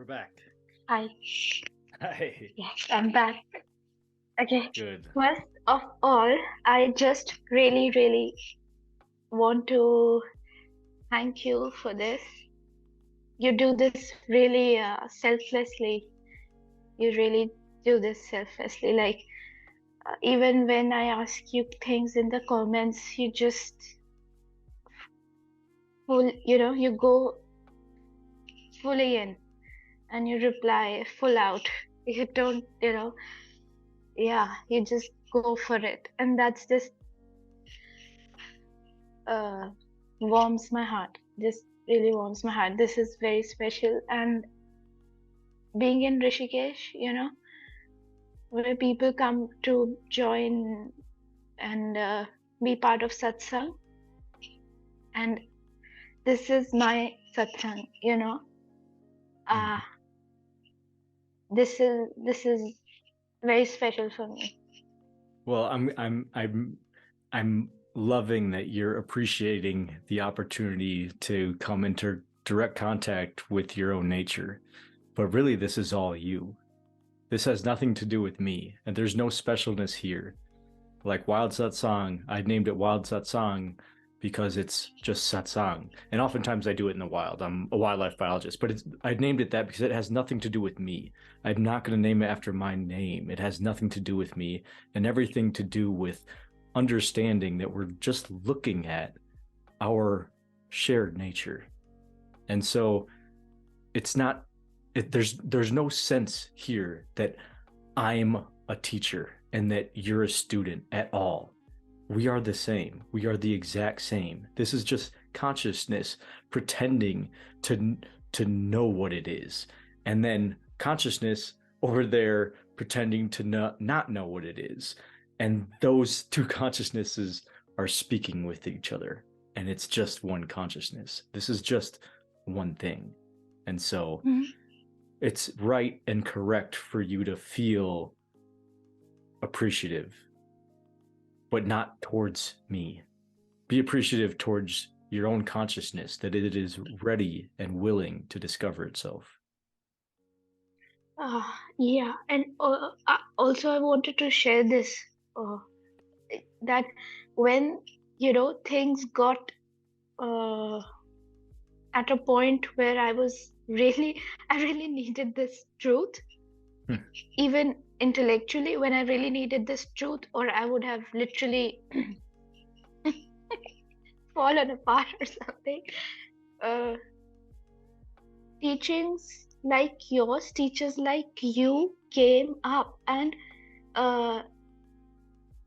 We're back. Hi. Hi. Yes, I'm back. Okay. Good. First of all, I just really want to thank you for this. You do this really selflessly. You really do this selflessly. Like, even when I ask you things in the comments, you just you go fully in and you reply full out. You don't, you just go for it. And that's just uh, warms my heart. This really warms my heart. This is very special. And being in Rishikesh, where people come to join and be part of satsang, and this is my satsang. Uh, this is very special for me. Well, I'm loving that you're appreciating the opportunity to come into direct contact with your own nature. But really, this is all you. This has nothing to do with me, and there's no specialness here. Like Wild Satsang, I named it Wild Satsang because it's just satsang. And oftentimes I do it in the wild. I'm a wildlife biologist, but I named it that because it has nothing to do with me. I'm not going to name it after my name. It has nothing to do with me and everything to do with understanding that we're just looking at our shared nature. And so it's not, there's no sense here that I'm a teacher and that you're a student at all. We are the same. We are the exact same. This is just consciousness pretending to know what it is, and then consciousness over there pretending to not know what it is. And those two consciousnesses are speaking with each other, and it's just one consciousness. This is just one thing. And so it's right and correct for you to feel appreciative, but not towards me. Be appreciative towards your own consciousness, that it is ready and willing to discover itself. Yeah, and also I wanted to share this that when things got at a point where I really needed this truth, even intellectually, when I really needed this truth, or I would have literally fallen apart or something. Teachings like yours, teachers like you came up, and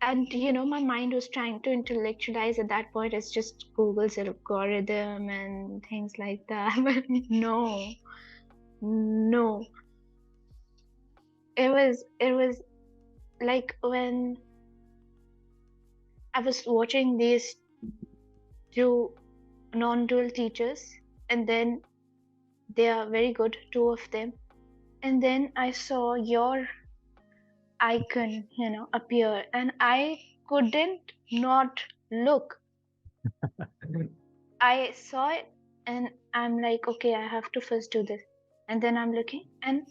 my mind was trying to intellectualize at that point. It's just Google's algorithm and things like that. But no, it was like when I was watching these two non-dual teachers, and then they are very good, two of them, and then I saw your icon appear, and I couldn't not look. I saw it and I'm like, okay, I have to first do this. And then I'm looking, and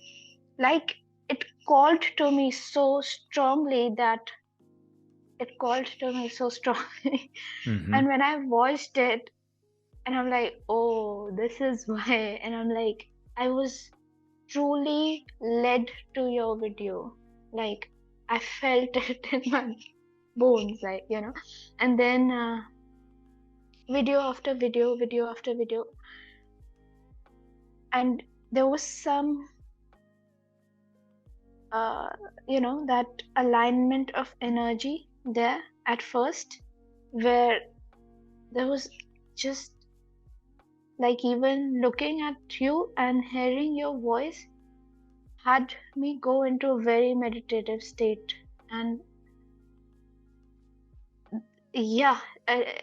like it called to me so strongly And when I watched it, and I'm like, oh, this is why. And I'm like, I was truly led to your video. Like, I felt it in my bones, like, And then video after video. And there was some, that alignment of energy there at first, where there was just like, even looking at you and hearing your voice had me go into a very meditative state. And yeah,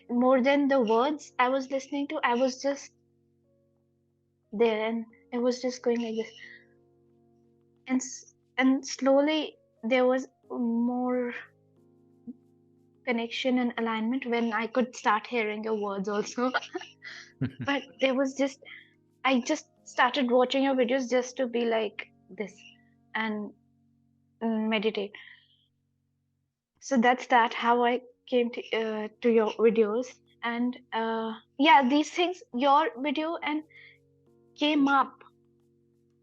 more than the words I was listening to, I was just there, and it was just going like this. And slowly there was more connection and alignment when I could start hearing your words also. But there was just I just started watching your videos just to be like this and meditate. So that's that how I came to your videos. And yeah, these things, your video and came up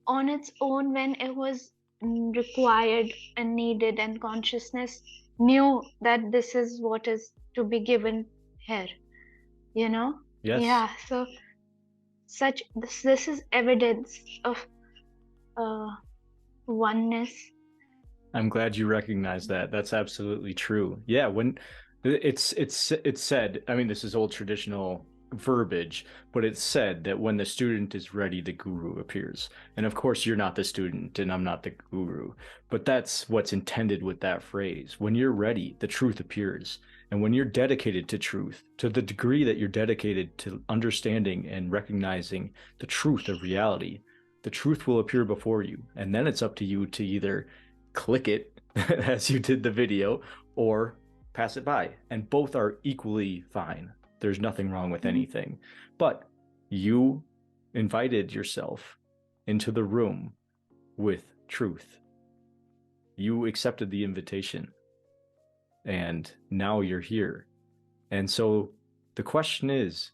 on its own when it was required and needed, and consciousness knew that this is what is to be given here, you know. Yes. Yeah, so this is evidence of uh, oneness. I'm glad you recognize that. That's absolutely true. Yeah, when it's said, I mean, this is old traditional verbiage, but it's said that when the student is ready, the guru appears. And of course, you're not the student and I'm not the guru, but that's what's intended with that phrase. When you're ready, the truth appears. And when you're dedicated to truth, to the degree that you're dedicated to understanding and recognizing the truth of reality, the truth will appear before you. And then it's up to you to either click it as you did the video or pass it by. And both are equally fine. There's nothing wrong with anything. But you invited yourself into the room with truth. You accepted the invitation. And now you're here. And so the question is,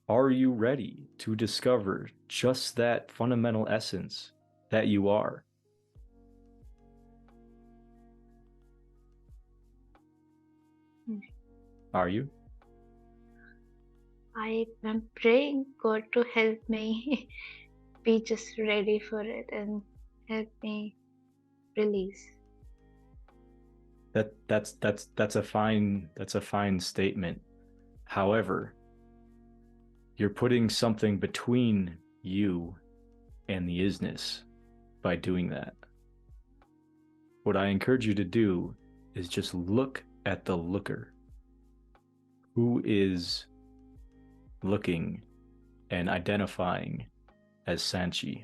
are you ready to discover just that fundamental essence that you are? Are you? I am praying God to help me be just ready for it and help me release. That's a fine statement. However, you're putting something between you and the isness by doing that. What I encourage you to do is just look at the looker. Who is looking and identifying as Sanchi?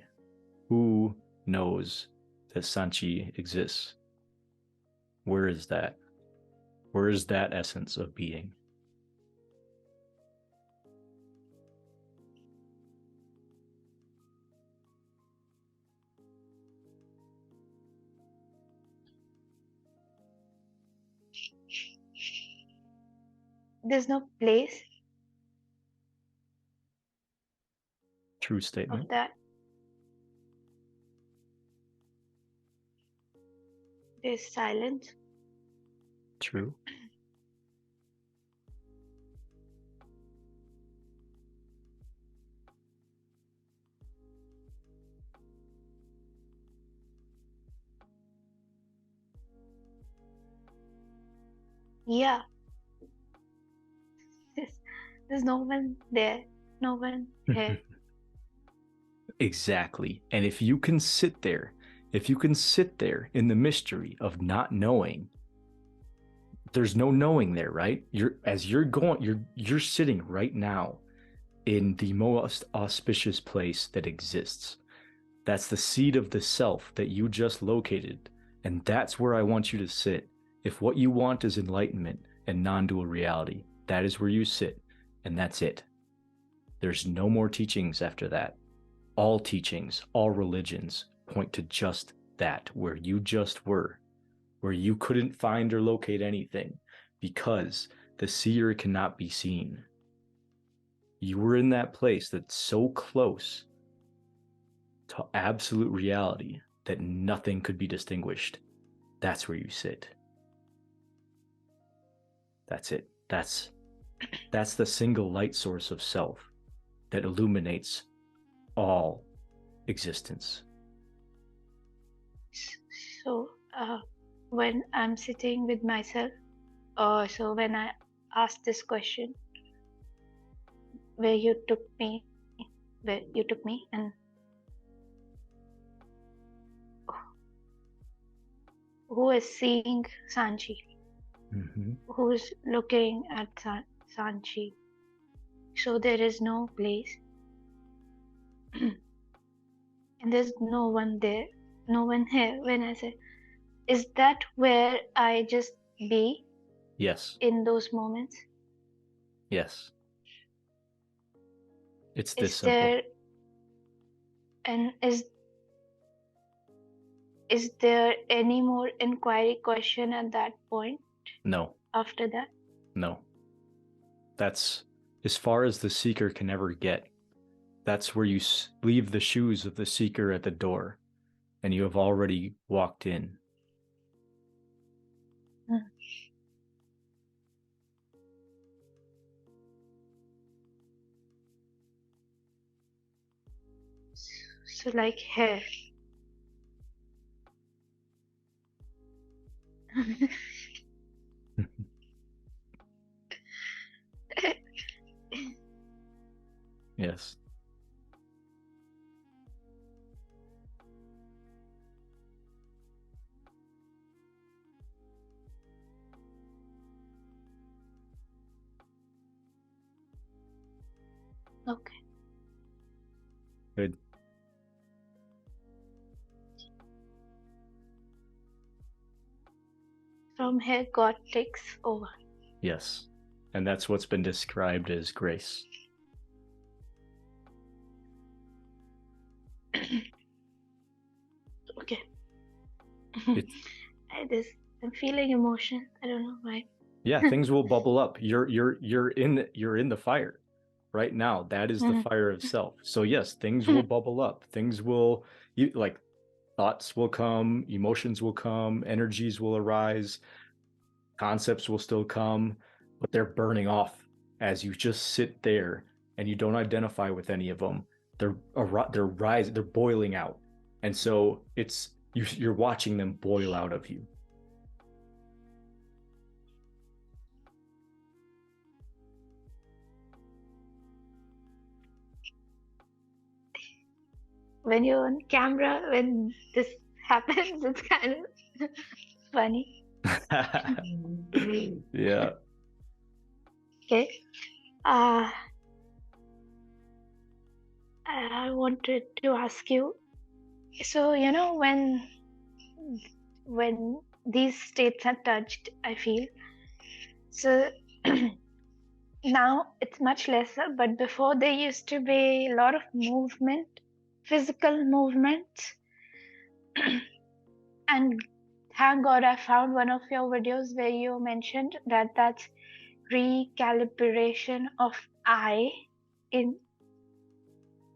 Who knows that Sanchi exists? Where is that? Where is that essence of being? There's no place True statement. of that. There's silence. True. Yeah. There's no one there. No one here. Exactly. And if you can sit there in the mystery of not knowing, there's no knowing there, right? You're sitting right now in the most auspicious place that exists. That's the seat of the self that you just located. And that's where I want you to sit. If what you want is enlightenment and non-dual reality, that is where you sit, and that's it. There's no more teachings after that. All teachings, all religions point to just that, where you just were, where you couldn't find or locate anything because the seer cannot be seen. You were in that place that's so close to absolute reality that nothing could be distinguished. That's where you sit. That's it. That's the single light source of self that illuminates all existence. So when I'm sitting with myself, so when I asked this question, where you took me, and who is seeing Sanchi, who is looking at Sanchi. So there is no place, and there's no one there, no one here. When I say, is that where I just be? Yes. In those moments. Yes. It's this simple. And is there any more inquiry question at that point? No. After that? No. That's as far as the seeker can ever get. That's where you leave the shoes of the seeker at the door, and you have already walked in. So like here. Yes. Okay. Good. From here, God takes over. Yes. And that's what's been described as grace. Okay. I'm feeling emotion. I don't know why. Yeah, things will bubble up. You're in the fire right now. That is the fire of self. So yes, things will bubble up. Things will, like, thoughts will come, emotions will come, energies will arise, concepts will still come, but they're burning off as you just sit there and you don't identify with any of them. They're rising, they're boiling out, and so you're watching them boil out of you. When you're on camera, when this happens, it's kind of funny. Yeah. Okay. I wanted to ask you, so when these states are touched, I feel so now it's much lesser, but before there used to be a lot of movement, physical movement. And thank God I found one of your videos where you mentioned that that's recalibration of I in,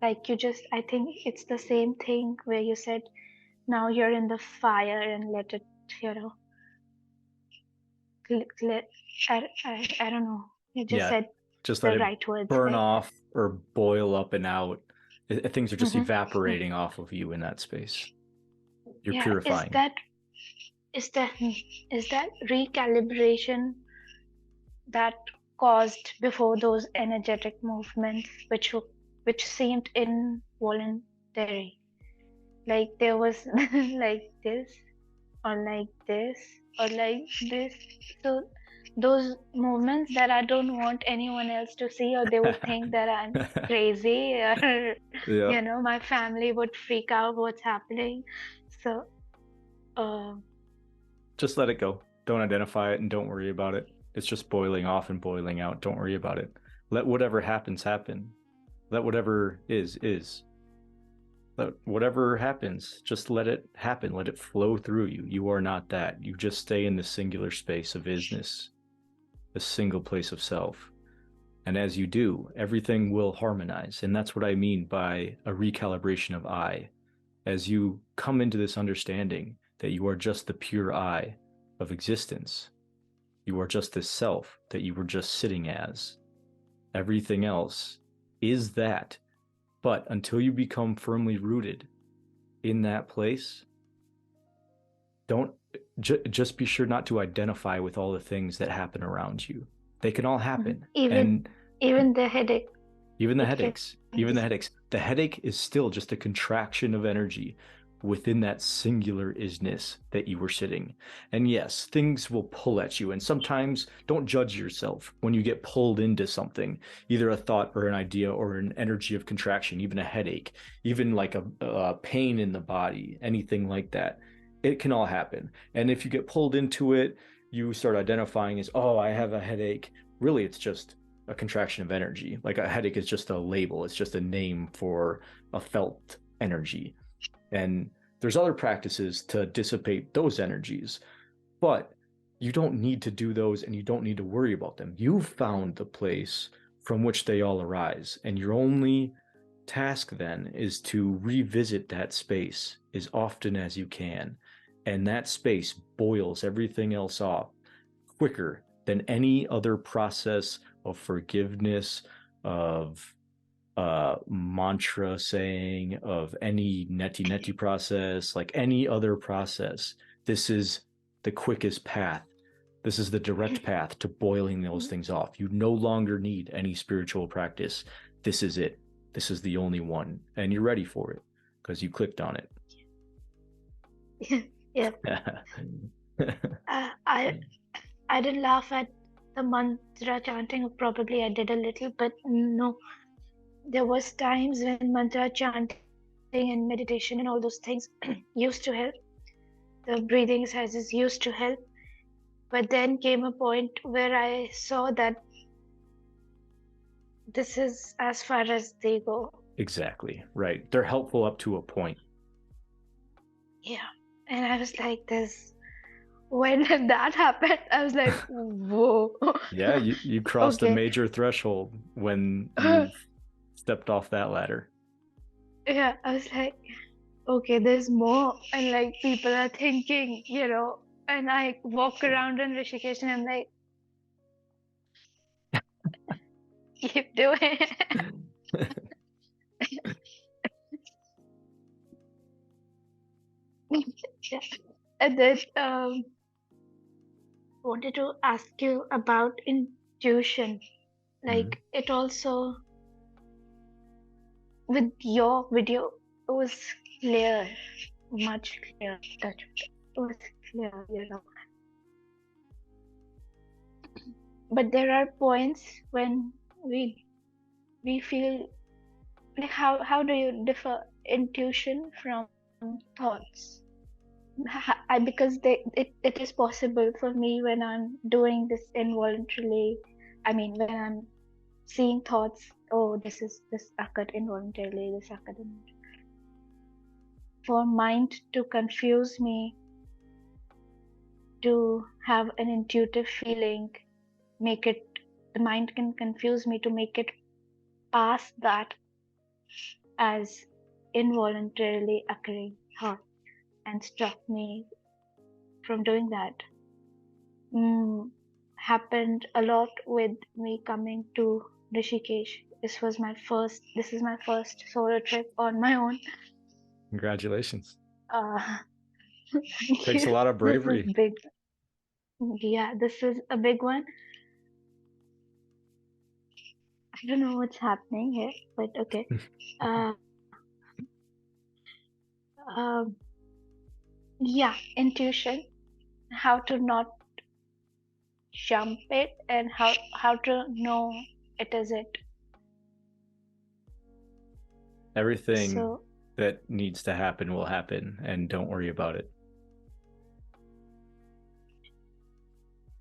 like, I think it's the same thing where you said now you're in the fire and let it, I don't know. You just said just the let it right words, burn right? off or boil up and out. Things are just evaporating off of you in that space. You're purifying. Is that recalibration that caused before those energetic movements which seemed involuntary, like there was like this or like this or like this, so those movements that I don't want anyone else to see, or they would think that I'm crazy, or my family would freak out what's happening. So just let it go. Don't identify it and don't worry about it. It's just boiling off and boiling out. Don't worry about it. Let whatever happens happen. Let whatever is. Let whatever happens, just let it happen. Let it flow through you. You are not that. You just stay in the singular space of isness, the single place of self. And as you do, everything will harmonize. And that's what I mean by a recalibration of I. As you come into this understanding that you are just the pure I of existence, you are just this self that you were just sitting as. Everything else is that. But until you become firmly rooted in that place, just be sure not to identify with all the things that happen around you. They can all happen. Even the headache. Even the headaches. The headache is still just a contraction of energy within that singular isness that you were sitting. And yes, things will pull at you. And sometimes don't judge yourself when you get pulled into something, either a thought or an idea or an energy of contraction, even a headache, even like a pain in the body, anything like that. It can all happen. And if you get pulled into it, you start identifying as, oh, I have a headache. Really, it's just a contraction of energy. Like a headache is just a label. It's just a name for a felt energy. And there's other practices to dissipate those energies, but you don't need to do those and you don't need to worry about them. You've found the place from which they all arise, and your only task then is to revisit that space as often as you can. And that space boils everything else off quicker than any other process of forgiveness, of mantra saying, of any neti process, like any other process. This is the quickest path. This is the direct path to boiling those things off. You no longer need any spiritual practice. This is it. This is the only one. And you're ready for it because you clicked on it. Yeah. I didn't laugh at the mantra chanting. Probably I did a little, but no. There was times when mantra chanting and meditation and all those things used to help. The breathing exercises used to help. But then came a point where I saw that this is as far as they go. Exactly. Right. They're helpful up to a point. Yeah. And I was like, this. When that happened, I was like, whoa. Yeah, you crossed a major threshold when you stepped off that ladder. Yeah, I was like, okay, there's more. And like people are thinking, and I walk around in Rishikesh and I'm like, keep doing it. Yeah. And then wanted to ask you about intuition. Like it also, with your video, it was clear, much clearer. It was clear, But there are points when we feel like how do you differ intuition from thoughts? Because it is possible for me when I'm doing this involuntarily. I mean, when I'm seeing thoughts, oh, this occurred involuntarily, this occurred involuntarily. For mind to confuse me, to have an intuitive feeling, the mind can confuse me to make it pass that as involuntarily occurring thought and stop me from doing that. Happened a lot with me coming to Rishikesh. This is my first solo trip on my own. Congratulations. Takes a lot of bravery. This is big. Yeah, this is a big one. I don't know what's happening here, but okay. Yeah, intuition, how to not jump it and how to know it is it. Everything that needs to happen will happen, and don't worry about it.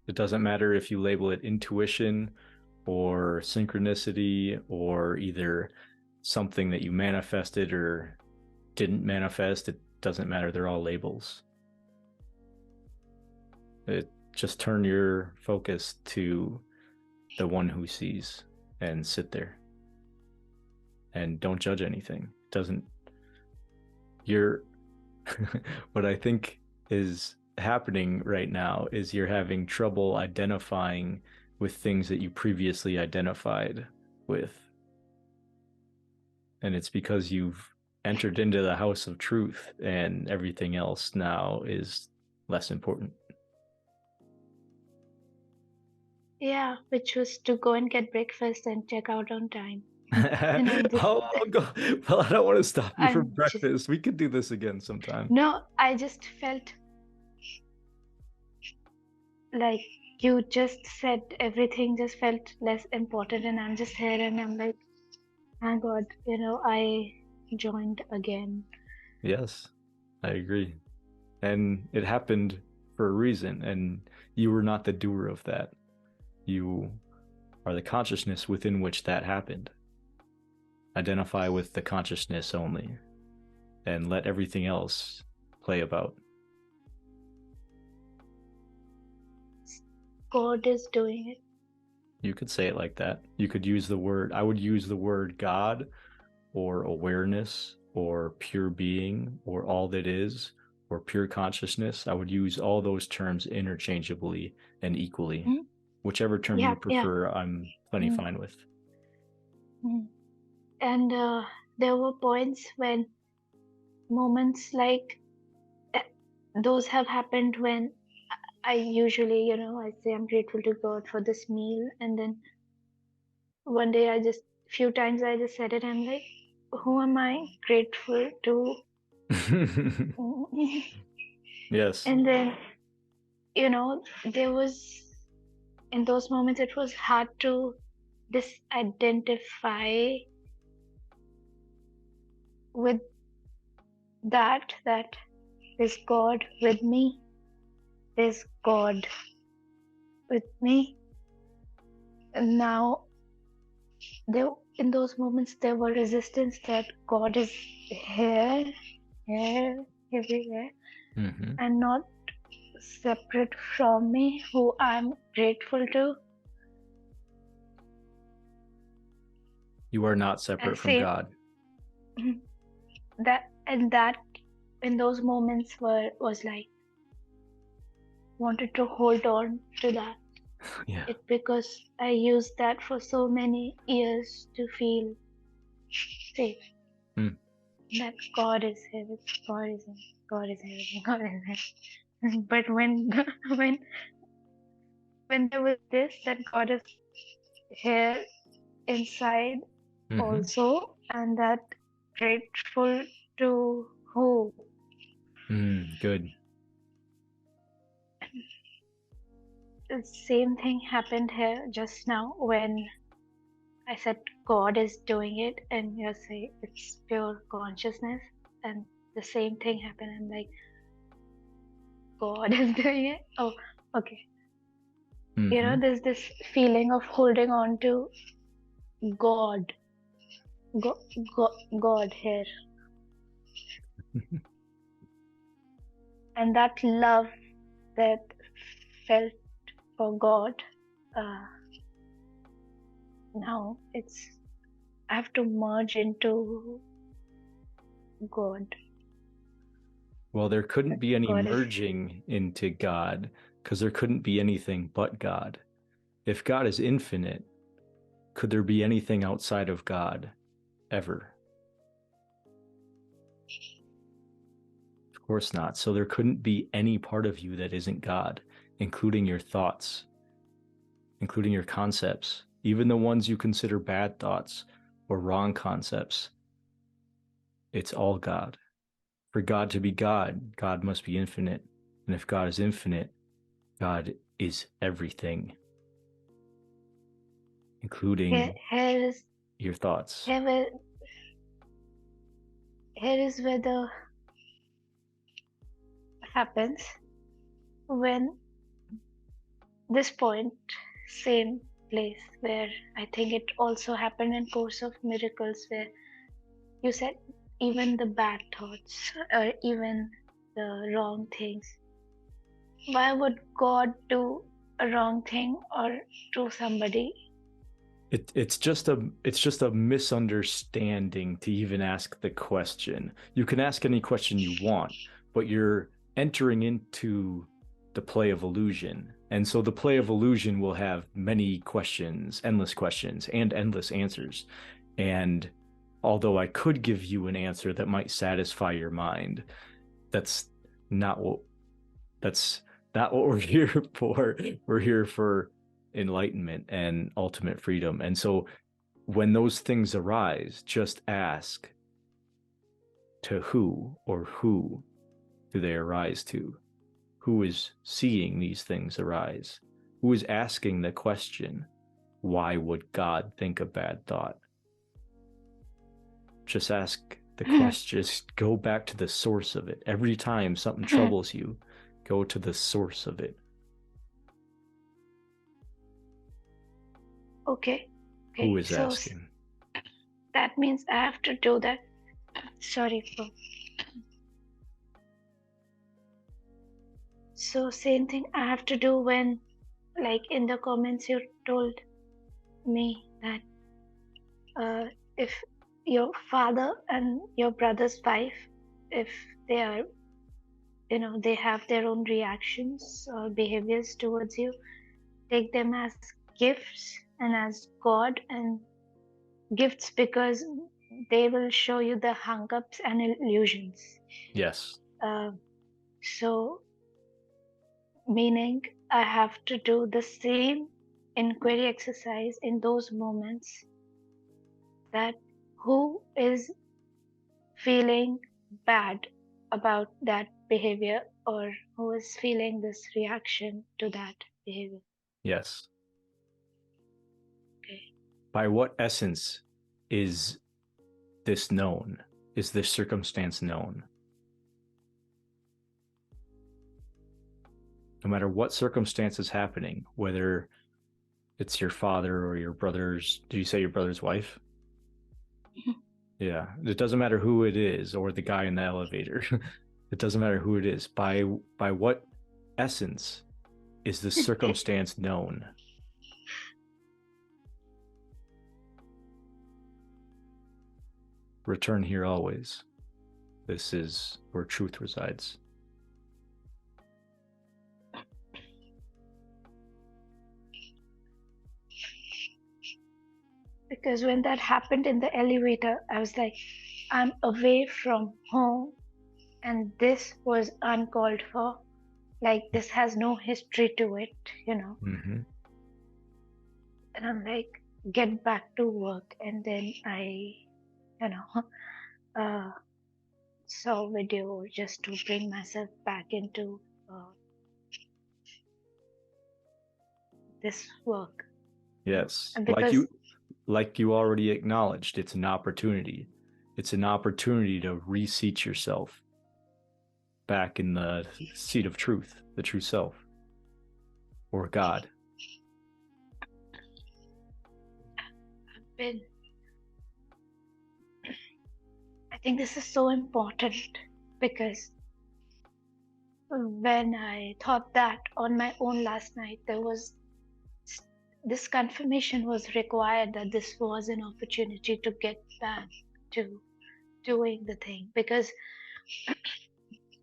It doesn't matter if you label it intuition or synchronicity or either something that you manifested or didn't manifest. It doesn't matter. They're all labels. Just turn your focus to the one who sees and sit there and don't judge anything. What I think is happening right now is you're having trouble identifying with things that you previously identified with. And it's because you've entered into the house of truth and everything else now is less important. Yeah, which was to go and get breakfast and check out on time. Well, I don't want to stop you from breakfast. We could do this again sometime. No, I just felt like you just said everything just felt less important, and I'm just here and I'm like, thank God, I joined again. Yes, I agree. And it happened for a reason, and you were not the doer of that. You are the consciousness within which that happened. Identify with the consciousness only. and let everything else play about. God is doing it. You could say it like that. You could use the word, I would use the word God or awareness or pure being or all that is or pure consciousness. I would use all those terms interchangeably and equally. Mm. Whichever term Yeah, you prefer, I'm plenty Mm. fine with. And there were points when moments like those have happened when I usually, I say I'm grateful to God for this meal, and then one day few times I just said it, I'm like, who am I grateful to? Yes. And then, there was, in those moments, it was hard to disidentify with that there's God with me, there's God with me. And now, there, in those moments, there were resistance that God is here, everywhere, and not separate from me, who I'm grateful to. You are not separate And from same God. that in those moments was like wanted to hold on to that. Yeah. It because I used that for so many years to feel safe. That God is here, God is here, God is here, God is here. But when when there was this, that God is here inside also, and that grateful to who. Good. The same thing happened here just now when I said God is doing it, and you say it's pure consciousness, and the same thing happened. I'm like, God is doing it. Oh, okay. There's this feeling of holding on to God, God here, and that love that felt for God. Now I have to merge into God. Well, there couldn't be any God merging into God because there couldn't be anything but God. If God is infinite, could there be anything outside of God ever? Of course not. So there couldn't be any part of you that isn't God, including your thoughts, including your concepts, even the ones you consider bad thoughts or wrong concepts. It's all God. For God to be God, God must be infinite. And if God is infinite, God is everything, including your thoughts. Here is where the happens when this point, same place where I think it also happened in Course of Miracles, where you said even the bad thoughts or even the wrong things. Why would God do a wrong thing or to somebody? It's just a misunderstanding to even ask the question. You can ask any question you want, but you're entering into the play of illusion. And so the play of illusion will have many questions, and endless answers. And although I could give you an answer that might satisfy your mind, that's not what we're here for. We're here for enlightenment and ultimate freedom. And so when those things arise, just ask, to who or who do they arise to? Who is seeing these things arise? Who is asking the question, why would God think a bad thought? Just ask the question. Just go back to the source of it. Every time something troubles you, go to the source of it. Okay. Who is so asking? That means I have to do that. Sorry for So same thing I have to do when, like in the comments you told me that if your father and your brother's wife, if they are, they have their own reactions or behaviors towards you, take them as gifts and as God and gifts, because they will show you the hang-ups and illusions. Yes. So meaning I have to do the same inquiry exercise in those moments, that who is feeling bad about that behavior, or who is feeling this reaction to that behavior. Yes. Okay. By what essence is this known? Is this circumstance known? No matter what circumstance is happening, whether it's your father or your brother's, do you say your brother's wife? Yeah, it doesn't matter who it is, or the guy in the elevator. It doesn't matter who it is. By what essence is this circumstance known? Return here always. This is where truth resides. Because when that happened in the elevator, I was like, I'm away from home and this was uncalled for. Like, this has no history to it, Mm-hmm. And I'm like, get back to work. And then I, saw video just to bring myself back into this work. Yes, And because like you already acknowledged, it's an opportunity. It's an opportunity to reseat yourself back in the seat of truth, the true self, or God. I think this is so important, because when I thought that on my own last night, this confirmation was required that this was an opportunity to get back to doing the thing. Because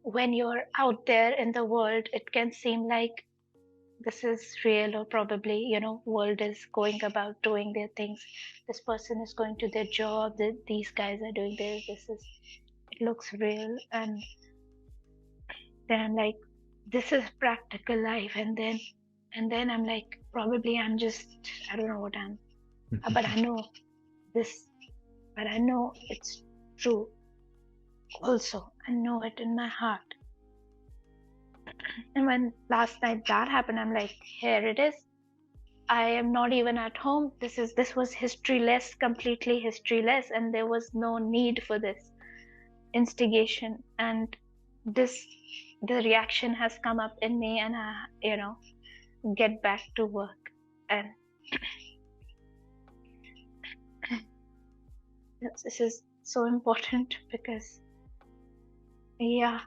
when you're out there in the world, it can seem like this is real, or probably, world is going about doing their things. This person is going to their job, these guys are doing this, it looks real. And then I'm like, this is practical life. And then I'm like, probably I'm just, I don't know what but I know this, but I know it's true also. I know it in my heart. And when last night that happened, I'm like, here it is. I am not even at home. This was historyless, completely historyless, and there was no need for this instigation. And the reaction has come up in me, and I, get back to work. And this is so important, because yeah,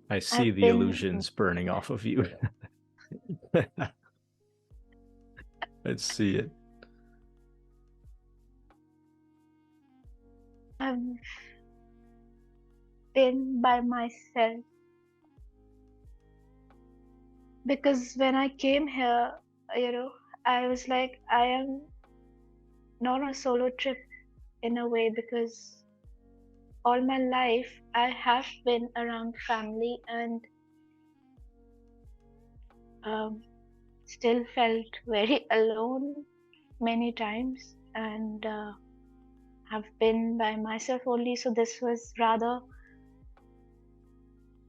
I see the illusions burning off of you. Let's see it. I've been by myself, because when I came here, I was like, I am not on a solo trip in a way, because all my life I have been around family, and still felt very alone many times, and have been by myself only. So this was rather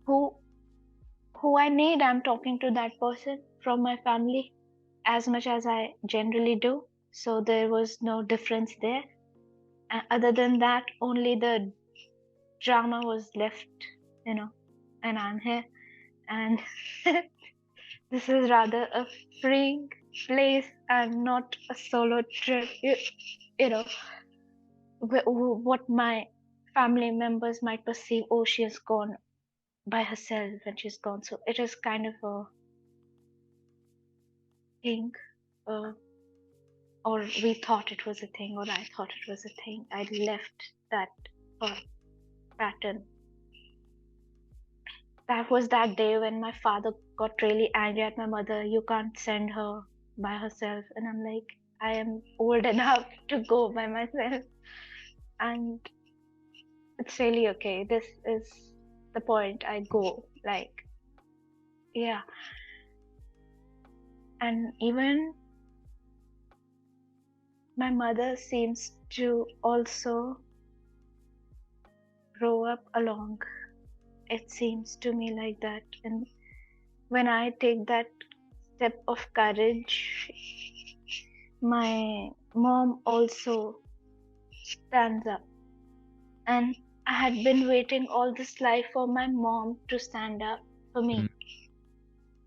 who I need. I'm talking to that person from my family as much as I generally do. So there was no difference there. Other than that, only the drama was left, and I'm here. And this is rather a freeing place and not a solo trip. You know, what my family members might perceive, oh, she has gone by herself and she's gone. So it is kind of a thing, uh, or we thought it was a thing, or I thought it was a thing. I left that pattern. That was that day when my father got really angry at my mother. You can't send her by herself. And I'm like, I am old enough to go by myself. And it's really okay. This is the point. I go. Like, yeah. And even my mother seems to also grow up along. It seems to me like that. And when I take that step of courage, my mom also stands up. And I had been waiting all this life for my mom to stand up for me.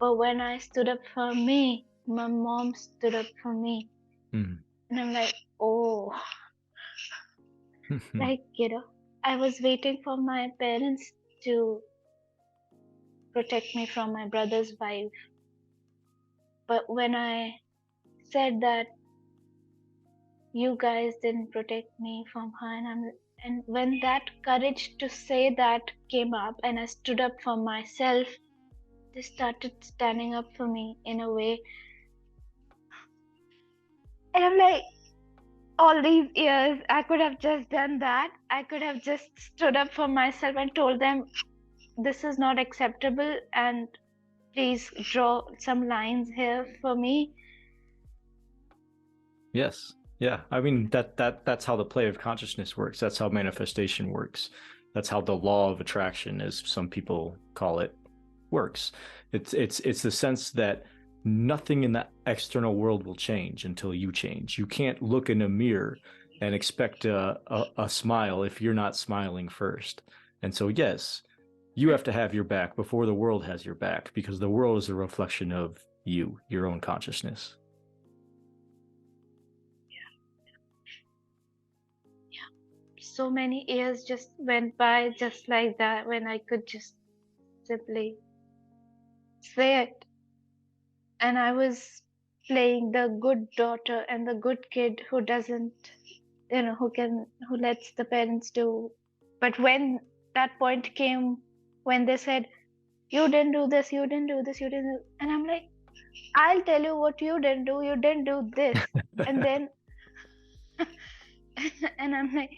But when I stood up for me, my mom stood up for me. And I'm like, oh, like, I was waiting for my parents to protect me from my brother's wife. But when I said that you guys didn't protect me from her, and when that courage to say that came up and I stood up for myself, they started standing up for me in a way. And I'm like, all these years, I could have just done that. I could have just stood up for myself and told them, this is not acceptable, and please draw some lines here for me. Yes. Yeah. I mean, that's how the play of consciousness works. That's how manifestation works. That's how the law of attraction, as some people call it, works. It's the sense that nothing in the external world will change until you change. You can't look in a mirror and expect a smile if you're not smiling first. And so, yes, you have to have your back before the world has your back, because the world is a reflection of you, your own consciousness. So many years just went by just like that, when I could just simply say it. And I was playing the good daughter and the good kid who doesn't, who lets the parents do. But when that point came, when they said, you didn't do this, you didn't do this, you didn't do, and I'm like, I'll tell you what you didn't do this. And then and I'm like,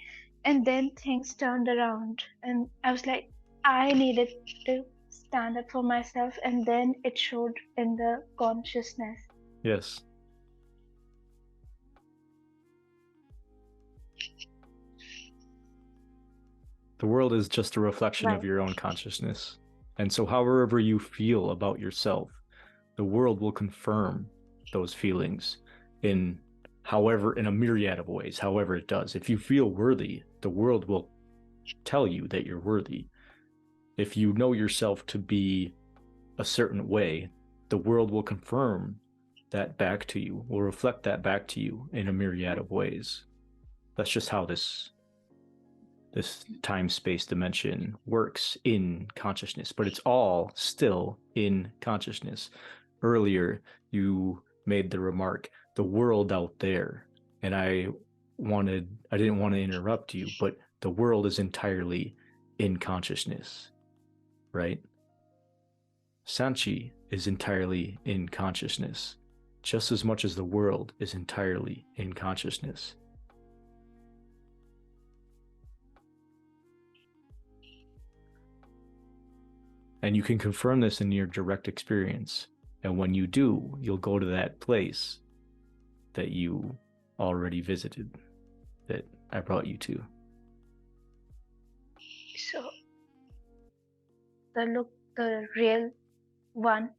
and then things turned around, and I was like, I needed to stand up for myself, and then it showed in the consciousness. Yes. The world is just a reflection of your own consciousness. And so however you feel about yourself, the world will confirm those feelings in a myriad of ways, however it does. If you feel worthy, the world will tell you that you're worthy. If you know yourself to be a certain way, the world will confirm that back to you, will reflect that back to you in a myriad of ways. That's just how this time-space dimension works in consciousness, but it's all still in consciousness. Earlier, you made the remark, the world out there, and I didn't want to interrupt you, but the world is entirely in consciousness, right? Sanchi is entirely in consciousness, just as much as the world is entirely in consciousness. And you can confirm this in your direct experience. And when you do, you'll go to that place that you already visited, that I brought you to. So, the real one.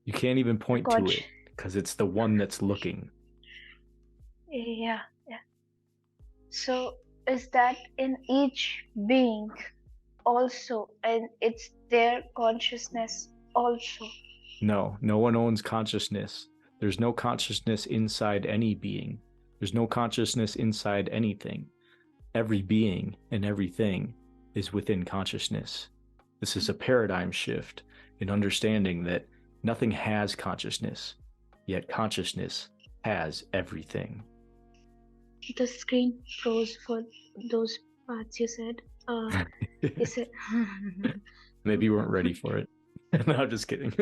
You can't even point to it. because it's the one that's looking. Yeah, yeah. So is that in each being also, and it's their consciousness also? No, no one owns consciousness. There's no consciousness inside any being. There's no consciousness inside anything. Every being and everything is within consciousness. This is a paradigm shift in understanding that nothing has consciousness, yet consciousness has everything. The screen froze for those parts you said. You said Maybe you weren't ready for it. No, I'm just kidding.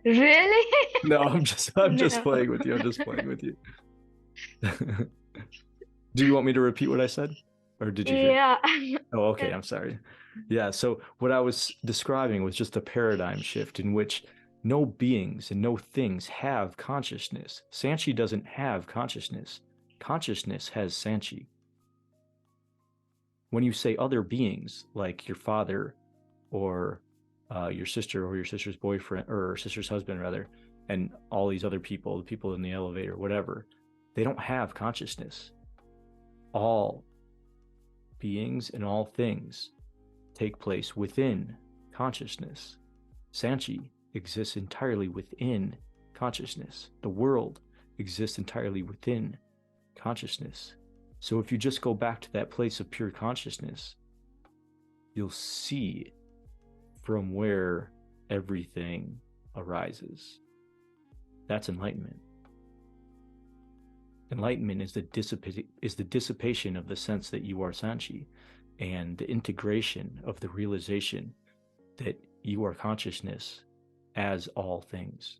really? No, I'm just No. playing with you. I'm just playing with you. Do you want me to repeat what I said? Or did you hear? Yeah. Oh, okay. I'm sorry. Yeah. So what I was describing was just a paradigm shift in which no beings and no things have consciousness. Sanchi doesn't have consciousness. Consciousness has Sanchi. When you say other beings, like your father or your sister or your sister's boyfriend or sister's husband, rather, and all these other people, the people in the elevator, whatever, they don't have consciousness. All beings and all things take place within consciousness. Sanchi exists entirely within consciousness. The world exists entirely within consciousness. So if you just go back to that place of pure consciousness, you'll see from where everything arises. That's enlightenment. Enlightenment is the dissipation of the sense that you are Sanchi, and the integration of the realization that you are consciousness as all things.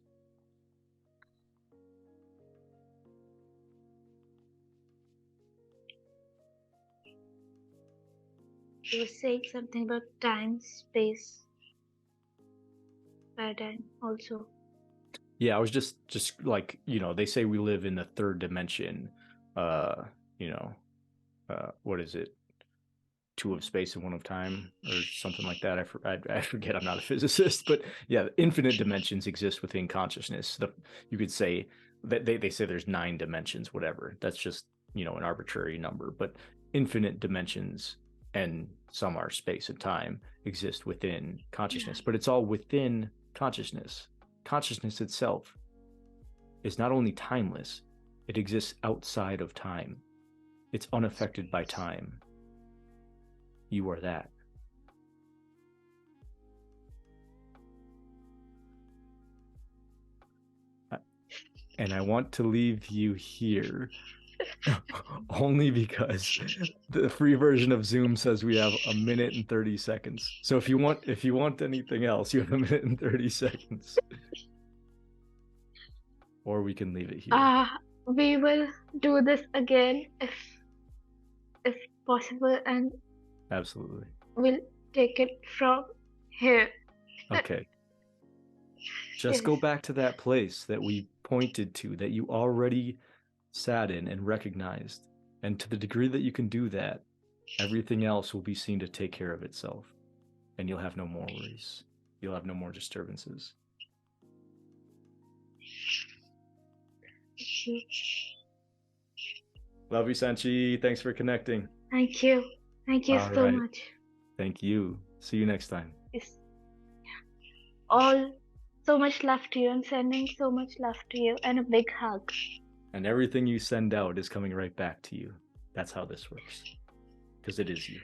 You were saying something about time, space, paradigm also. Yeah, I was just like, they say we live in the third dimension. uh you know what is it, two of space and one of time or something like that. I forget, I'm not a physicist, but yeah, infinite dimensions exist within consciousness. You could say that they say there's 9 dimensions, whatever. That's just an arbitrary number, but infinite dimensions, and some are space and time, exist within consciousness. But it's all within consciousness. Consciousness itself is not only timeless, it exists outside of time. It's unaffected by time. You are that. And I want to leave you here only because the free version of Zoom says we have 1 minute and 30 seconds. So if you want anything else, you have 1 minute and 30 seconds. Or we can leave it here. We will do this again if possible, and Absolutely. we'll take it from here. Okay. Just Yes. go back to that place that we pointed to, that you already sat in and recognized. And to the degree that you can do that, everything else will be seen to take care of itself. And you'll have no more worries. You'll have no more disturbances. Thank you. Love you, Sanchi. Thanks for connecting. Thank you. Thank you so much. Thank you. See you next time. Yes. All so much love to you, and sending so much love to you, and a big hug. And everything you send out is coming right back to you. That's how this works. Because it is you.